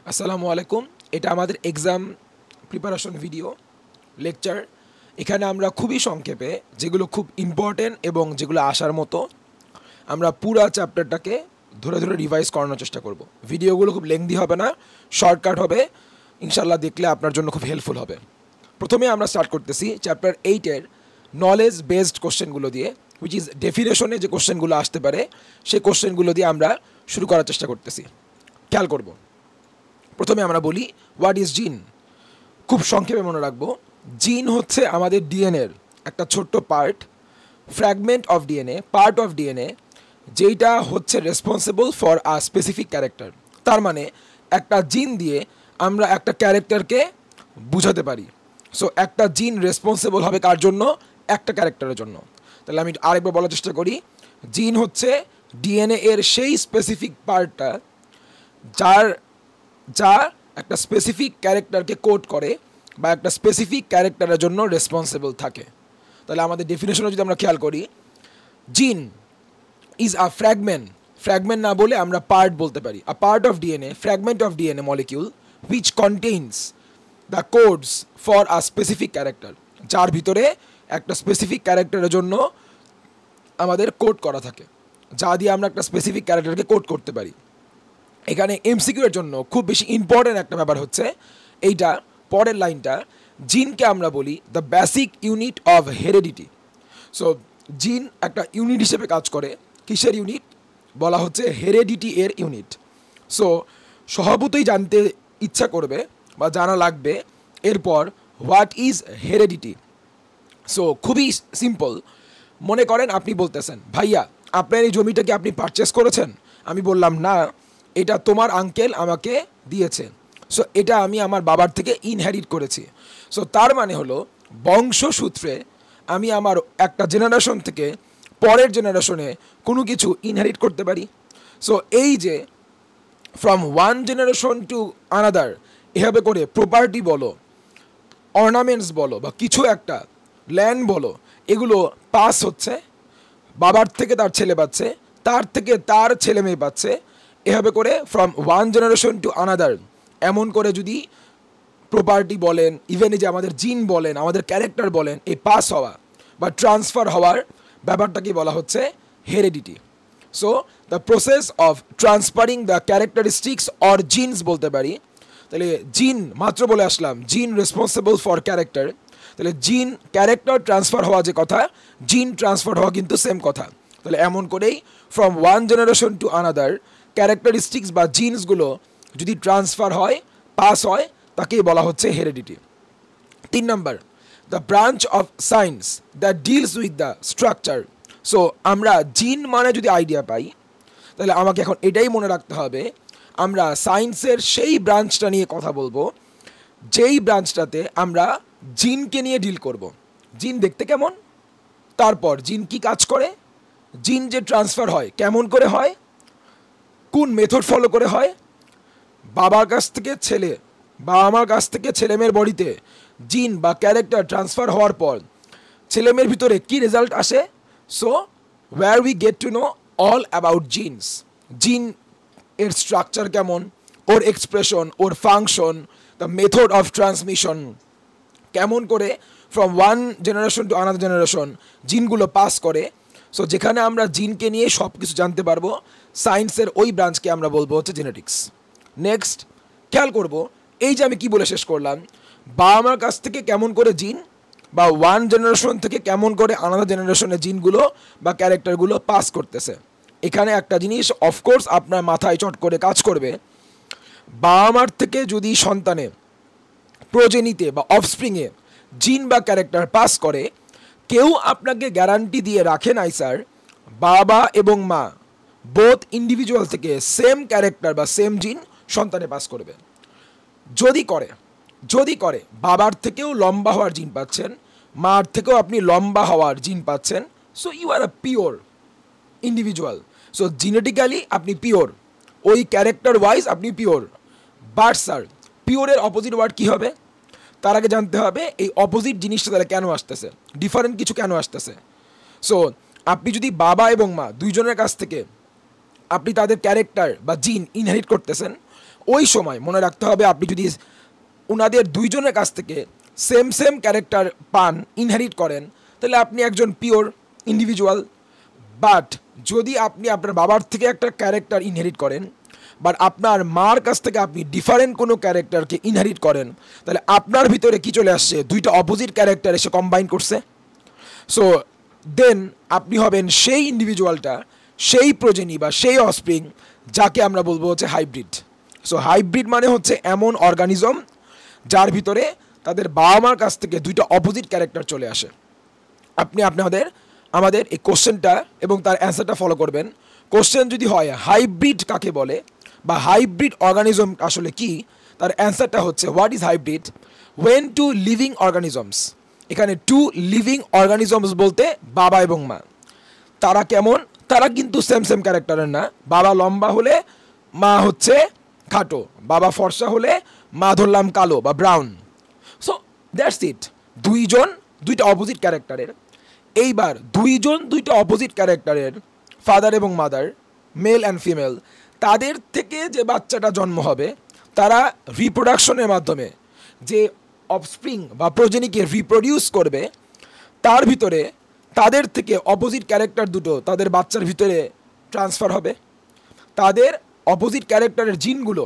আসসালামু আলাইকুম। এটা আমাদের এক্সাম প্রিপারেশন ভিডিও লেকচার। এখানে আমরা খুবই সংক্ষেপে যেগুলো খুব ইম্পর্টেন্ট এবং যেগুলো আসার মতো আমরা পুরো চ্যাপ্টারটাকে ধরে ধরে রিভাইজ করানোর চেষ্টা করব। ভিডিওগুলো খুব লেংদি হবে না, শর্টকাট হবে, ইনশাল্লাহ দেখলে আপনার জন্য খুব হেল্পফুল হবে। প্রথমে আমরা স্টার্ট করতেছি চ্যাপ্টার 8-এর নলেজ বেসড কোশ্চেনগুলো দিয়ে, হুইচ ইজ ডেফিনেশনে যে কোশ্চেনগুলো আসতে পারে সেই কোশ্চেনগুলো দিয়ে আমরা শুরু করার চেষ্টা করতেছি। খেয়াল করব, প্রথমে আমরা বলি হোয়াট ইজ জিন। খুব সংক্ষেপে মনে রাখবো, জিন হচ্ছে আমাদের ডিএনএর একটা ছোট্ট part, fragment of DNA, part of DNA, যেইটা হচ্ছে responsible for a specific character. তার মানে একটা জিন দিয়ে আমরা একটা ক্যারেক্টারকে বুঝাতে পারি। সো একটা জিন রেসপন্সিবল হবে কার জন্য? একটা ক্যারেক্টারের জন্য। তাহলে আমি আরেকবার বলার চেষ্টা করি, জিন হচ্ছে ডিএনএ এর সেই স্পেসিফিক পার্টটা যা একটা স্পেসিফিক ক্যারেক্টারকে কোড করে বা একটা স্পেসিফিক ক্যারেক্টারের জন্য রেসপন্সিবল থাকে। তাহলে আমাদের ডেফিনেশনে যদি আমরা খেয়াল করি, জিন ইজ আ ফ্র্যাগমেন্ট না বলে আমরা পার্ট বলতে পারি, আ part of DNA, fragment of DNA molecule which contains the codes for a specific character, যার ভিতরে একটা স্পেসিফিক ক্যারেক্টারের জন্য আমাদের কোড করা থাকে, যা দিয়ে আমরা একটা স্পেসিফিক ক্যারেক্টারকে কোড করতে পারি। এখানে এমসিকিউ এর জন্য খুব বেশি ইম্পর্টেন্ট একটা ব্যাপার হচ্ছে এইটা, পরের লাইনটা, জিনকে আমরা বলি the basic unit of heredity. So জিন একটা ইউনিট হিসেবে কাজ করে। কিসের ইউনিট? বলা হচ্ছে হেরিডিটি এর ইউনিট। সো স্বভাবতই জানতে ইচ্ছা করবে বা জানা লাগবে এরপর হোয়াট ইজ হেরিডিটি। সো খুবই সিম্পল। মনে করেন আপনি বলতেছেন, ভাইয়া আপনার এই জমিটা কি আপনি পারচেস করেছেন? আমি বললাম না, এটা তোমার আঙ্কেল আমাকে দিয়েছে। সো এটা আমি আমার বাবার থেকে ইনহেরিট করেছি। সো তার মানে হলো বংশসূত্রে আমি আমার একটা জেনারেশন থেকে পরের জেনারেশনে কোনো কিছু ইনহেরিট করতে পারি। সো এই যে from one generation to another, এভাবে করে প্রপার্টি বলো, অর্নামেন্টস বলো বা কিছু একটা ল্যান্ড বলো, এগুলো পাস হচ্ছে বাবার থেকে তার ছেলে পাচ্ছে, তার থেকে তার ছেলে মেয়ে পাচ্ছে, এভাবে করে from one generation to another. এমন করে যদি প্রপার্টি বলেন, ইভেন এই যে আমাদের জিন বলেন, আমাদের ক্যারেক্টার বলেন, এই পাস হওয়া বা ট্রান্সফার হওয়ার ব্যাপারটাকে বলা হচ্ছে heredity. So the process of transferring the characteristics or genes বলতে পারি। তাহলে জিন মাত্র বলে আসলাম, জিন রেসপন্সিবল ফর ক্যারেক্টার। তাহলে জিন ক্যারেক্টার ট্রান্সফার হওয়া যে কথা, জিন ট্রান্সফার হওয়া কিন্তু সেম কথা। তাহলে এমন করেই from one generation to another characteristics বা জিনসগুলো যদি ট্রান্সফার হয়, পাস হয়, তাকেই বলা হচ্ছে heredity. 3 number, the branch of science that deals with the structure. So আমরা জিন মানে যদি আইডিয়া পাই, তাহলে আমাকে এখন এটাই মনে রাখতে হবে, আমরা সায়েন্সের সেই ব্রাঞ্চটা নিয়ে কথা বলবো যেই ব্রাঞ্চটাতে আমরা জিনকে নিয়ে ডিল করব। জিন দেখতে কেমন, তারপর জিন কি কাজ করে, জিন যে ট্রান্সফার হয় কেমন করে হয়, কোন মেথড ফলো করে হয়, বাবার কাছ থেকে ছেলে বা আমার কাছ থেকে ছেলেমেয়ের বডিতে জিন বা ক্যারেক্টার ট্রান্সফার হওয়ার পর ছেলেমেয়ের ভিতরে কি রেজাল্ট আসে। So where we get to know all about genes. Gene এর স্ট্রাকচার কেমন, ওর এক্সপ্রেশন, ওর function, the method of transmission, কেমন করে from one generation to another generation জিনগুলো পাস করে। সো যেখানে আমরা জিনকে নিয়ে সব কিছু জানতে পারবো, সায়েন্সের ওই ব্রাঞ্চকে আমরা বলবো হচ্ছে জেনেটিক্স। নেক্সট খেয়াল করব, এই যে আমি কি বলে শেষ করলাম, বাবা মার কাছ থেকে কেমন করে জিন বা ওয়ান জেনারেশন থেকে কেমন করে আনাদার জেনারেশনের জিনগুলো বা ক্যারেক্টারগুলো পাস করতেছে। এখানে একটা জিনিস অফকোর্স আপনার মাথায় চট করে কাজ করবে, বাবা মার থেকে যদি সন্তানে প্রজেনিতে বা অফস্প্রিংয়ে জিন বা ক্যারেক্টার পাস করে, কেউ আপনাকে গ্যারান্টি দিয়ে রাখে নাই স্যার বাবা এবং মা বোথ ইন্ডিভিজুয়াল থেকে সেম ক্যারেক্টার বা সেম জিন সন্তানে পাস করবে। যদি করে বাবার থেকেও লম্বা হওয়ার জিন পাচ্ছেন, মার থেকেও আপনি লম্বা হওয়ার জিন পাচ্ছেন, so you are a pure individual. So genetically আপনি পিওর, ওই ক্যারেক্টার ওয়াইজ আপনি পিওর। বাট স্যার পিওরের অপোজিট ওয়ার্ড কী হবে? তার আগে জানতে হবে এই অপোজিট জিনিসটা তাহলে কেন আসতেছে, ডিফারেন্ট কিছু কেন আসতেছে। সো আপনি যদি বাবা এবং মা দুইজনের কাছ থেকে আপনি তাদের ক্যারেক্টার বা জিন ইনহেরিট করতেছেন, ওই সময় মনে রাখতে হবে আপনি যদি ওনাদের দুইজনের কাছ থেকে সেম ক্যারেক্টার পান, ইনহেরিট করেন, তাহলে আপনি একজন পিওর ইন্ডিভিজুয়াল। বাট যদি আপনি আপনার বাবার থেকে একটা ক্যারেক্টার ইনহেরিট করেন, বাট আপনার মার কাছ থেকে আপনি ডিফারেন্ট কোনো ক্যারেক্টারকে ইনহেরিট করেন, তাহলে আপনার ভিতরে কি চলে আসছে? দুইটা অপোজিট ক্যারেক্টার এসে কম্বাইন করছে। সো দেন আপনি হবেন সেই ইন্ডিভিজুয়ালটা, সেই প্রজেনি বা সেই অফস্প্রিং যাকে আমরা বলবো হচ্ছে হাইব্রিড। সো হাইব্রিড মানে হচ্ছে এমন অর্গানিজম যার ভিতরে তাদের বাবা মার কাছ থেকে দুইটা অপোজিট ক্যারেক্টার চলে আসে। আপনি আমাদের এই কোশ্চেনটা এবং তার অ্যান্সারটা ফলো করবেন। কোশ্চেন যদি হয় হাইব্রিড কাকে বলে বা হাইব্রিড অর্গানিজম আসলে কি, তার অ্যান্সারটা হচ্ছে what is hybrid? Went to living organisms, এখানে টু লিভিং অর্গানিজমস বলতে বাবা এবং মা। তারা কেমন? তারা কিন্তু সেম ক্যারেক্টারের না। বাবা লম্বা হলে মা হচ্ছে খাটো, বাবা ফর্সা হলে মা ধরলাম কালো বা ব্রাউন। সো দ্যাটস ইট, দুইটা অপোজিট ক্যারেক্টারের। এইবার দুইটা অপোজিট ক্যারেক্টারের ফাদার এবং মাদার, মেল অ্যান্ড ফিমেল, তাদের থেকে যে বাচ্চাটা জন্ম হবে, তারা রিপ্রোডাকশনের মাধ্যমে যে অফস্প্রিং বা প্রজেনিকে রিপ্রোডিউস করবে, তার ভিতরে তাদের থেকে অপোজিট ক্যারেক্টার দুটো তাদের বাচ্চার ভিতরে ট্রান্সফার হবে। তাদের অপোজিট ক্যারেক্টারের জিনগুলো,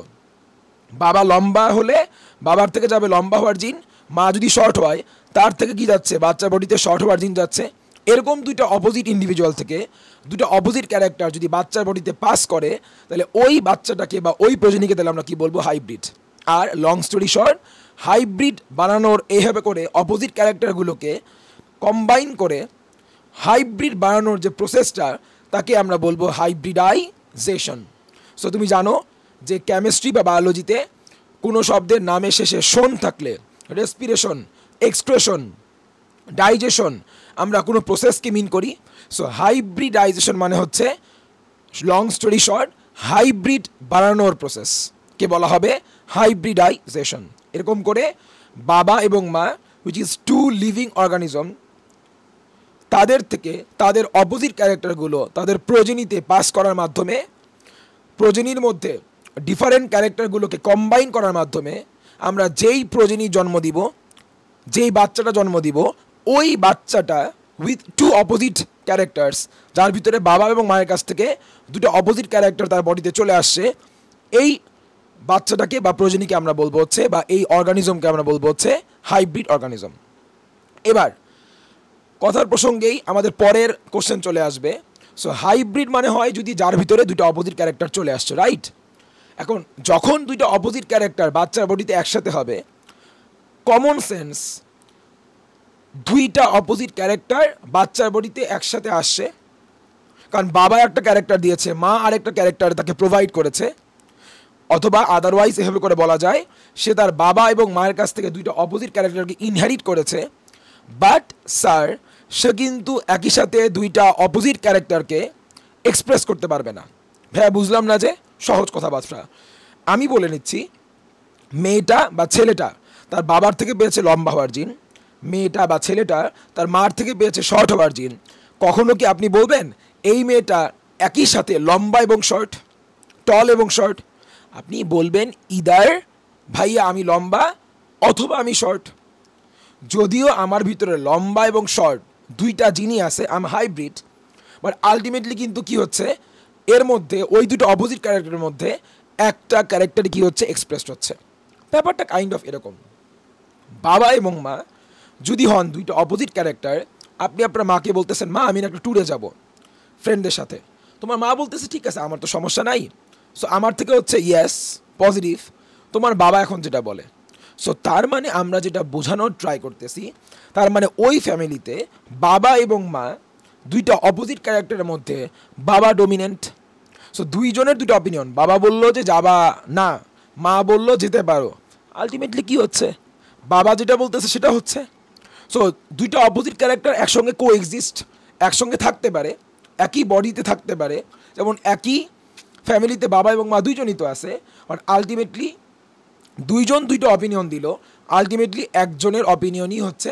বাবা লম্বা হলে বাবার থেকে যাবে লম্বা হওয়ার জিন, মা যদি শর্ট হয় তার থেকে কি যাচ্ছে? বাচ্চার বডিতে শর্ট হওয়ার জিন যাচ্ছে। এরকম দুইটা অপোজিট ইন্ডিভিজুয়াল থেকে দুটো অপোজিট ক্যারেক্টার যদি বাচ্চার বডিতে পাস করে, তাহলে ওই বাচ্চাটাকে বা ওই প্রজেনিকে তাহলে আমরা কি বলবো? হাইব্রিড। আর লং স্টোরি শর্ট, হাইব্রিড বানানোর এইভাবে করে অপোজিট ক্যারেক্টারগুলোকে কম্বাইন করে হাইব্রিড বানানোর যে প্রসেসটা, তাকে আমরা বলবো হাইব্রিডাইজেশন। সো তুমি জানো যে কেমিস্ট্রি বা বায়োলজিতে কোনো শব্দের নামে শেষে শোন থাকলে রেসপিরেশন, এক্সক্রেশন, ডাইজেশন আমরা কোনো প্রসেসকে মিন করি। সো হাইব্রিডাইজেশন মানে হচ্ছে লং স্টোরি শর্ট হাইব্রিড বানানোর প্রসেসকে বলা হবে হাইব্রিডাইজেশন। এরকম করে বাবা এবং মা, which is two living organism, তাদের থেকে তাদের অপোজিট ক্যারেক্টারগুলো তাদের প্রজেনিতে পাস করার মাধ্যমে, প্রজেনির মধ্যে ডিফারেন্ট ক্যারেক্টারগুলোকে কম্বাইন করার মাধ্যমে আমরা যেই প্রজেনি জন্ম দিব, যেই বাচ্চাটা জন্ম দিব, ওই বাচ্চাটা উইথ টু অপোজিট ক্যারেক্টার্স, যার ভিতরে বাবা এবং মায়ের কাছ থেকে দুটো অপোজিট ক্যারেক্টার তার বডিতে চলে আসছে, এই বাচ্চাটাকে বা প্রজেনিকে আমরা বলবো হচ্ছে, বা এই অর্গানিজমকে আমরা বলবো হচ্ছে হাইব্রিড অর্গানিজম। এবার কথার প্রসঙ্গেই আমাদের পরের কোশ্চেন চলে আসবে। সো হাইব্রিড মানে হয় যদি যার ভিতরে দুটো অপোজিট ক্যারেক্টার চলে আসছে, রাইট? এখন যখন দুইটা অপোজিট ক্যারেক্টার বাচ্চার বডিতে একসাথে হবে, কমন সেন্স দুইটা অপোজিট ক্যারেক্টার বাচ্চার বডিতে একসাথে আসছে, কারণ বাবা একটা ক্যারেক্টার দিয়েছে, মা আরেকটা ক্যারেক্টার তাকে প্রোভাইড করেছে, অথবা আদারওয়াইজ এভাবে করে বলা যায় সে তার বাবা এবং মায়ের কাছ থেকে দুইটা অপোজিট ক্যারেক্টারকে ইনহেরিট করেছে। বাট স্যার, সে কিন্তু একই সাথে দুইটা অপোজিট ক্যারেক্টারকে এক্সপ্রেস করতে পারবে না। ভাইয়া বুঝলাম না যে, সহজ কথাবার্তা আমি বলে নিচ্ছি। মেয়েটা বা ছেলেটা তার বাবার থেকে পেয়েছে লম্বা হওয়ার জিন, মেয়েটা বা ছেলেটা তার মার থেকে পেয়েছে শর্ট হওয়ার জিন। কখনো কি আপনি বলবেন এই মেয়েটা একই সাথে লম্বা এবং শর্ট, টল এবং শর্ট? আপনি বলবেন ইদার ভাইয়া আমি লম্বা অথবা আমি শর্ট। যদিও আমার ভিতরে লম্বা এবং শর্ট দুইটা জিনই আছে, I am hybrid, but ultimately কিন্তু কি হচ্ছে, এর মধ্যে ওই দুটো অপোজিট ক্যারেক্টারের মধ্যে একটা ক্যারেক্টারই কি হচ্ছে? এক্সপ্রেসড হচ্ছে। ব্যাপারটা কাইন্ড অফ এরকম। বাবা এবং মা যদি হন দুইটা অপোজিট ক্যারেক্টার, আপনি আপনার মাকে বলতেছেন মা আমি একটা ট্যুরে যাব ফ্রেন্ডদের সাথে, তোমার মা বলতেছে ঠিক আছে আমার তো সমস্যা নাই। সো আমার থেকে হচ্ছে ইয়েস পজিটিভ, তোমার বাবা এখন যেটা বলে। সো তার মানে আমরা যেটা বোঝানোর ট্রাই করতেছি, তার মানে ওই ফ্যামিলিতে বাবা এবং মা দুইটা অপোজিট ক্যারেক্টারের মধ্যে বাবা ডমিনেন্ট। সো দুইজনের দুটো অপিনিয়ন, বাবা বললো যে যাবা না, মা বললো যেতে পারো, আলটিমেটলি কি হচ্ছে? বাবা যেটা বলতেছে সেটা হচ্ছে। সো দুইটা অপোজিট ক্যারেক্টার একসঙ্গে কোএক্সিস্ট, একসঙ্গে থাকতে পারে, একই বডিতে থাকতে পারে, যেমন একই ফ্যামিলিতে বাবা এবং মা দুইজনই তো আছে, বাট আলটিমেটলি দুইজন দুইটা অপিনিয়ন দিল, আলটিমেটলি একজনের অপিনিয়নই হচ্ছে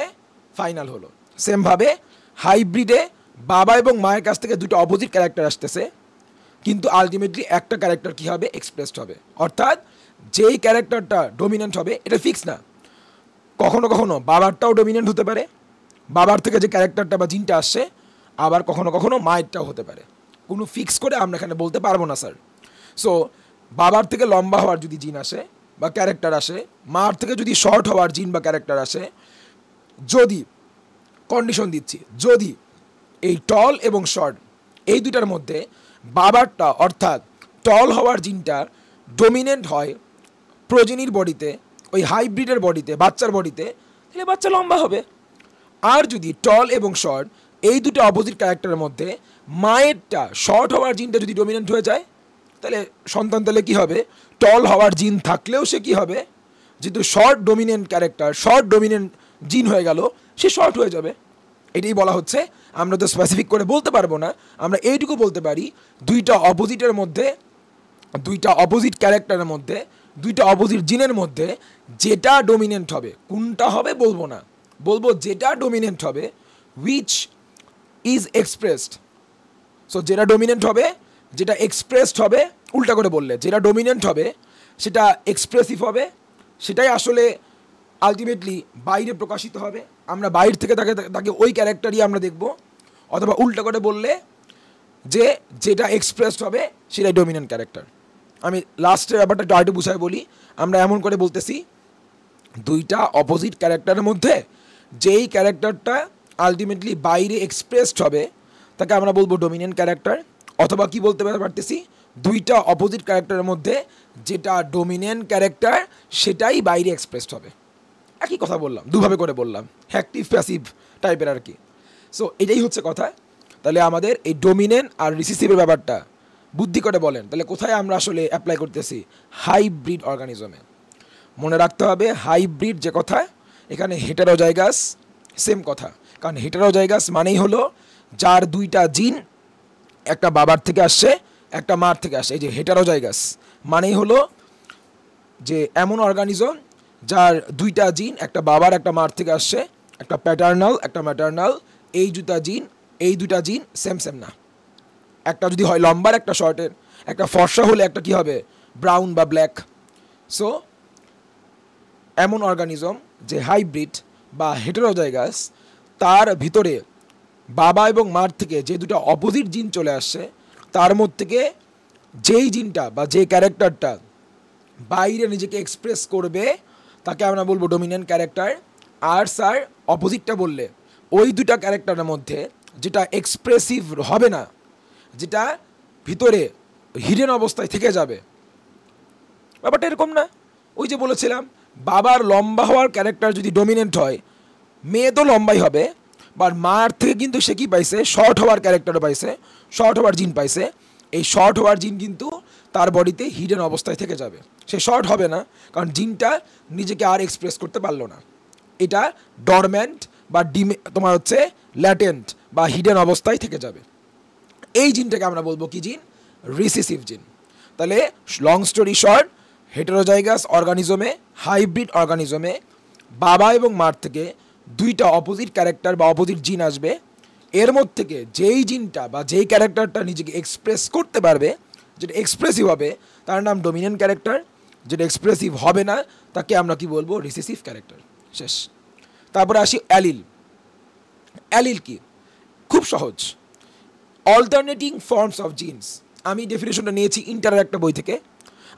ফাইনাল হলো। সেমভাবে হাইব্রিডে বাবা এবং মায়ের কাছ থেকে দুটো অপোজিট ক্যারেক্টার আসতেছে, কিন্তু আলটিমেটলি একটা ক্যারেক্টার কী হবে, এক্সপ্রেসড হবে। অর্থাৎ যেই ক্যারেক্টারটা ডমিনেন্ট হবে এটা ফিক্স না, কখনো কখনো বাবারটাও ডমিনেন্ট হতে পারে, বাবার থেকে যে ক্যারেক্টারটা বা জিনটা আসছে, আবার কখনো কখনো মায়েরটাও হতে পারে। কোনো ফিক্স করে আমরা এখানে বলতে পারবো না স্যার। সো বাবার থেকে লম্বা হওয়ার যদি জিন আসে বা ক্যারেক্টার আসে, মার থেকে যদি শর্ট হওয়ার জিন বা ক্যারেক্টার আসে, যদি কন্ডিশন দিচ্ছি, যদি এই টল এবং শর্ট এই দুটার মধ্যে বাবারটা অর্থাৎ টল হওয়ার জিনটা ডমিনেন্ট হয় প্রোজেনির বডিতে, ওই হাইব্রিডের বডিতে, বাচ্চার বডিতে, তাহলে বাচ্চা লম্বা হবে। আর যদি টল এবং শর্ট এই দুটো অপোজিট ক্যারেক্টারের মধ্যে মায়েরটা শর্ট হওয়ার জিনটা যদি ডমিনেন্ট হয়ে যায়, তাহলে সন্তান তাহলে কী হবে, টল হওয়ার জিন থাকলেও সে কী হবে, যেহেতু short dominant character, short dominant জিন হয়ে গেল, সে শর্ট হয়ে যাবে। এটাই বলা হচ্ছে। আমরা তো স্পেসিফিক করে বলতে পারবো না, আমরা এইটুকু বলতে পারি দুইটা অপোজিটের মধ্যে, দুইটা অপোজিট ক্যারেক্টারের মধ্যে, দুইটা অপোজিট জিনের মধ্যে যেটা ডমিনেন্ট হবে, কোনটা হবে বলবো না, বলবো যেটা ডমিনেন্ট হবে, উইচ ইজ এক্সপ্রেসড। সো যেটা ডমিনেন্ট হবে, যেটা এক্সপ্রেসড হবে, উল্টা করে বললে যেটা ডমিনেন্ট হবে সেটা এক্সপ্রেসিভ হবে, সেটাই আসলে আলটিমেটলি বাইরে প্রকাশিত হবে, আমরা বাইরে থেকে তাকে ওই ক্যারেক্টারই আমরা দেখব। অথবা উল্টা করে বললে যে যেটা এক্সপ্রেসড হবে সেটাই ডমিনেন্ট ক্যারেক্টার। আমি লাস্টের ব্যাপারটা একটু আরেকটু বুঝাই বলি। আমরা এমন করে বলতেছি, দুইটা অপোজিট ক্যারেক্টারের মধ্যে যেই ক্যারেক্টারটা আলটিমেটলি বাইরে এক্সপ্রেসড হবে তাকে আমরা বলবো ডমিনেন্ট ক্যারেক্টার। অথবা কি বলতে পারতেছি, দুইটা অপোজিট ক্যারেক্টারের মধ্যে যেটা ডমিনেন্ট ক্যারেক্টার সেটাই বাইরে এক্সপ্রেসড হবে। একই কথা বললাম, দুভাবে করে বললাম, অ্যাক্টিভ প্যাসিভ টাইপের আর কি। সো এটাই হচ্ছে কথা। তাহলে আমাদের এই ডমিনেন্ট আর রিসিসিভের ব্যাপারটা বুদ্ধি করে বলেন, তাহলে কোথায় আমরা আসলে অ্যাপ্লাই করতেছি, হাইব্রিড অর্গানিজমে। মনে রাখতে হবে হাইব্রিড যে কথা, এখানে হেটেরোজাইগাস সেম কথা। কারণ হেটেরোজাইগাস মানেই হলো যার দুইটা জিন একটা বাবার থেকে আসছে, একটা মার থেকে আসছে। এই যে হেটেরোজাইগাস মানেই হলো যে এমন অর্গানিজম যার দুইটা জিন একটা বাবার একটা মার থেকে আসছে, একটা প্যাটার্নাল একটা ম্যাটার্নাল, এই দুইটা জিন সেম সেম না। একটা যদি হয় লম্বার, একটা শর্টের, একটা ফর্সা হলে একটা কি হবে, ব্রাউন বা ব্ল্যাক। সো এমন অর্গানিজম যে হাইব্রিড বা হেটেরোজাইগাস, তার ভিতরে বাবা এবং মার থেকে যে দুটো অপোজিট জিন চলে আসছে, তার মধ্যে থেকে যেই জিনটা বা যে ক্যারেক্টারটা বাইরে নিজেকে এক্সপ্রেস করবে তাকে আমরা বলবো ডমিনেন্ট ক্যারেক্টার। আর স্যার অপোজিটটা বললে ওই দুটা ক্যারেক্টারের মধ্যে যেটা এক্সপ্রেসিভ হবে না, যেটা ভিতরে হিডেন অবস্থায় থেকে যাবে, ব্যাপারটা এরকম না। ওই যে বলেছিলাম, বাবার লম্বা হওয়ার ক্যারেক্টার যদি ডমিনেন্ট হয়, মেয়ে তো লম্বাই হবে, বা মার থেকে কিন্তু সে কী পাইছে, শর্ট হওয়ার ক্যারেক্টারও পাইছে, শর্ট হওয়ার জিন পাইছে। এই শর্ট হওয়ার জিন কিন্তু তার বডিতে হিডেন অবস্থায় থেকে যাবে, সে শর্ট হবে না, কারণ জিনটা নিজেকে আর এক্সপ্রেস করতে পারলো না। এটা ডরম্যান্ট বা তোমার হচ্ছে ল্যাটেন্ট বা হিডেন অবস্থায় থেকে যাবে। এই জিনটাকে আমরা বলবো কি জিন, রিসিসিভ জিন। তাহলে লং স্টোরি শর্ট, হেটেরোজাইগাস অর্গানিজমে, হাইব্রিড অর্গানিজমে বাবা এবং মার থেকে দুইটা অপোজিট ক্যারেক্টার বা অপোজিট জিন আসবে, এর মধ্যে থেকে যেই জিনটা বা যেই ক্যারেক্টারটা নিজেকে এক্সপ্রেস করতে পারবে, যেটা এক্সপ্রেসিভ হবে, তার নাম ডমিনেন্ট ক্যারেক্টার। যেটা এক্সপ্রেসিভ হবে না তাকে আমরা কি বলবো, রিসিসিভ ক্যারেক্টার। শেষ। তারপরে আসি অ্যালিল। অ্যালিল কি, খুব সহজ, অল্টারনেটিং ফর্মস অফ জিনস। আমি ডেফিনেশনটা নিয়েছি ইন্টারের একটা বই থেকে,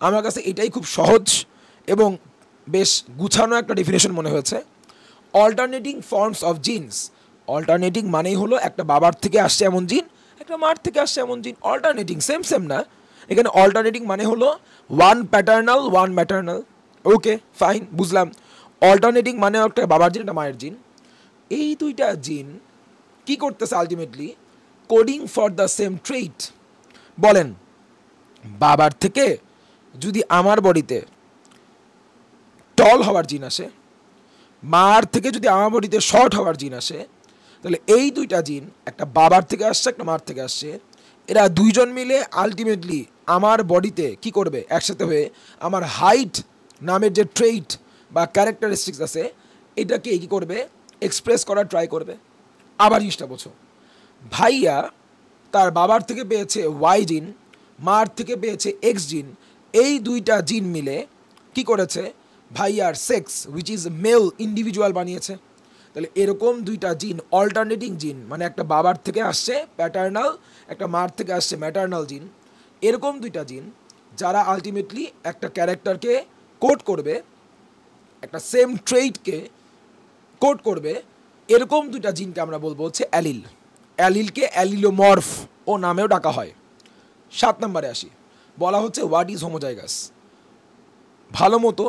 আমার কাছে এটাই খুব সহজ এবং বেশ গুছানো একটা ডেফিনেশন মনে হয়েছে। Alternating forms of genes, alternating মানেই হলো একটা বাবার থেকে আসছে এমন জিন, একটা মার থেকে আসছে এমন জিন। অল্টারনেটিং সেম সেম না, এখানে অল্টারনেটিং মানে হলো one paternal one maternal. Okay fine, বুঝলাম। অল্টারনেটিং মানে একটা বাবার জিন, একটা মায়ের জিন। এই দুইটা জিন কি করতেছে ultimately, coding for the same trait. বলেন, বাবার থেকে যদি আমার বডিতে টল হওয়ার জিন আসে, মার থেকে যদি আমার বডিতে শর্ট হওয়ার জিন আসে, তাহলে এই দুইটা জিন একটা বাবার থেকে আসছে, একটা মার থেকে আসছে, এরা দুইজন মিলে আলটিমেটলি আমার বডিতে কি করবে, একসাথে হয়ে আমার হাইট নামের যে ট্রেইট বা ক্যারেক্টারিস্টিক্স আছে এটাকে কি করবে, এক্সপ্রেস করার ট্রাই করবে। আবার জিনিসটা বোঝো, ভাইয়া তার বাবার থেকে পেয়েছে ওয়াই জিন, মার থেকে পেয়েছে এক্স জিন, এই দুইটা জিন মিলে কি করেছে ভাইয়ার sex which is male individual বানিয়েছে। তাহলে এরকম দুইটা জিন অল্টারনেটিং জিন, মানে একটা বাবার থেকে আসছে প্যাটার্নাল, একটা মার থেকে আসছে ম্যাটার্নাল জিন, এরকম দুইটা জিন যারা আলটিমেটলি একটা ক্যারেক্টারকে কোড করবে, একটা সেম ট্রেইটকে কোড করবে, এরকম দুইটা জিনকে আমরা বলবো হচ্ছে অ্যালিল। অ্যালিলকে অ্যালিলোমর্ফ ও নামেও ডাকা হয়। 7 নম্বরে আসি, বলা হচ্ছে হোয়াট ইজ হোমোজাইগাস। ভালো মতো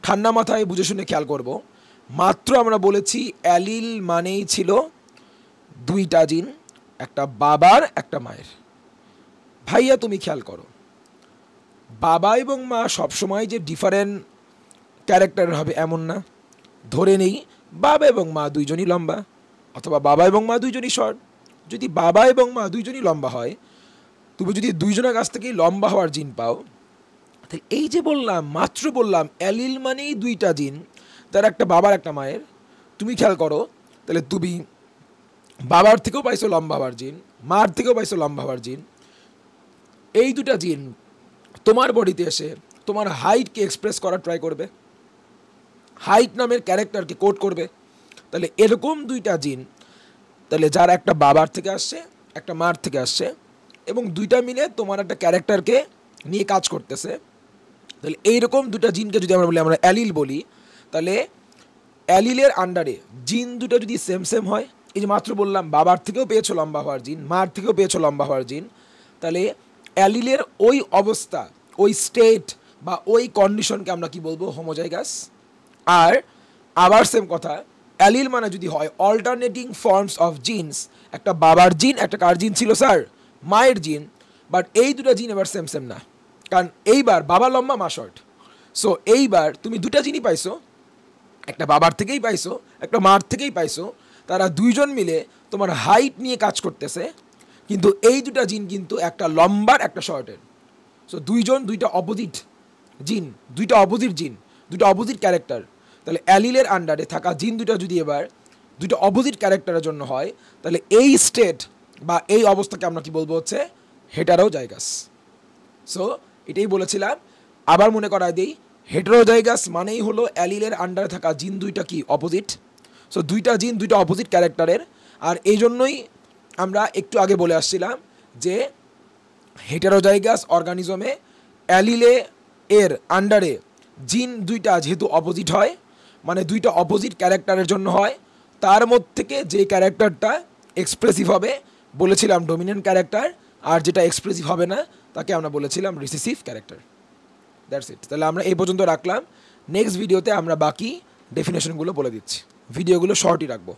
ঠান্ডা মাথায় বুঝে শুনে খেয়াল করব। মাত্র আমরা বলেছি অ্যালিল মানেই ছিল দুইটা জিন, একটা বাবার একটা মায়ের। ভাইয়া তুমি খেয়াল করো, বাবা এবং মা সবসময় যে ডিফারেন্ট ক্যারেক্টারের হবে এমন না। ধরে নেই বাবা এবং মা দুইজনই লম্বা, অথবা বাবা এবং মা দুইজনই শর্ট। যদি বাবা এবং মা দুইজনই লম্বা হয়, তুমি যদি দুইজনের কাছ থেকেই লম্বা হওয়ার জিন পাও, তাহলে এই যে বললাম, মাত্র বললাম অ্যালিল মানেই দুইটা জিন, তার একটা বাবার একটা মায়ের। তুমি খেয়াল করো, তাহলে তুমি বাবার থেকেও পাইছো লম্বা হওয়ার জিন, মার থেকেও পাইছো লম্বা হওয়ার জিন। এই দুটা জিন তোমার বডিতে এসে তোমার হাইটকে এক্সপ্রেস করার ট্রাই করবে, হাইট নামের ক্যারেক্টারকে কোড করবে। তাহলে এরকম দুইটা জিন, তাহলে যার একটা বাবার থেকে আসছে একটা মার থেকে আসছে, এবং দুইটা মিলে তোমার একটা ক্যারেক্টারকে নিয়ে কাজ করতেছে। তাহলে এইরকম দুটা জিনকে যদি আমরা বলি, আমরা অ্যালিল বলি, তাহলে অ্যালিলের আন্ডারে জিন দুটো যদি সেম সেম হয়, এই যে মাত্র বললাম বাবার থেকেও পেয়েছো লম্বা হওয়ার জিন, মার থেকেও পেয়েছো লম্বা হওয়ার জিন, তাহলে অ্যালিলের ওই অবস্থা, ওই স্টেট বা ওই কন্ডিশনকে আমরা কি বলবো, হোমোজাইগাস। আর আবার সেম কথা, অ্যালিল মানে যদি হয় অল্টারনেটিং ফর্মস অফ জিনস, একটা বাবার জিন একটা কার জিন ছিল স্যার, মায়ের জিন, বাট এই দুটা জিন এবার সেম সেম না, কারণ এইবার বাবা লম্বা মা শর্ট। সো এইবার তুমি দুটা জিনই পাইছো, একটা বাবার থেকেই পাইছো একটা মার থেকেই পাইছো, তারা দুইজন মিলে তোমার হাইট নিয়ে কাজ করতেছে, কিন্তু এই দুটা জিন কিন্তু একটা লম্বার একটা শর্টের। সো দুইজন দুইটা অপোজিট জিন, দুইটা অপোজিট জিন, দুটো অপোজিট ক্যারেক্টার। তাহলে অ্যালিলের আন্ডারে থাকা জিন দুটো যদি এবার দুটো অপোজিট ক্যারেক্টারের জন্য হয়, তাহলে এই স্টেট বা এই অবস্থাকে আমরা কি বলবো হচ্ছে হেটারোজাইগাস। সো এটাই বলেছিলাম, আবার মনে করায় দিই, হেটারোজাইগাস মানেই হলো অ্যালিলের আন্ডারে থাকা জিন দুইটা কি অপোজিট। সো দুইটা জিন দুইটা অপোজিট ক্যারেক্টারের। আর এই জন্যই আমরা একটু আগে বলে আসছিলাম যে হেটারোজাইগাস অর্গানিজমে অ্যালিলে এর আন্ডারে জিন দুইটা যেহেতু অপোজিট হয়, মানে দুইটা অপোজিট ক্যারেক্টারের জন্য হয়, তার মধ্যে থেকে যে ক্যারেক্টারটা এক্সপ্রেসিভ হবে বলেছিলাম ডমিনেন্ট ক্যারেক্টার, আর যেটা এক্সপ্রেসিভ হবে না তাকে আমরা বলেছিলাম রিসেসিভ ক্যারেক্টার। That's it. তাহলে আমরা এই পর্যন্ত রাখলাম। নেক্সট ভিডিওতে আমরা বাকি ডেফিনেশনগুলো বলে দিচ্ছি, ভিডিওগুলো শর্টই রাখবো।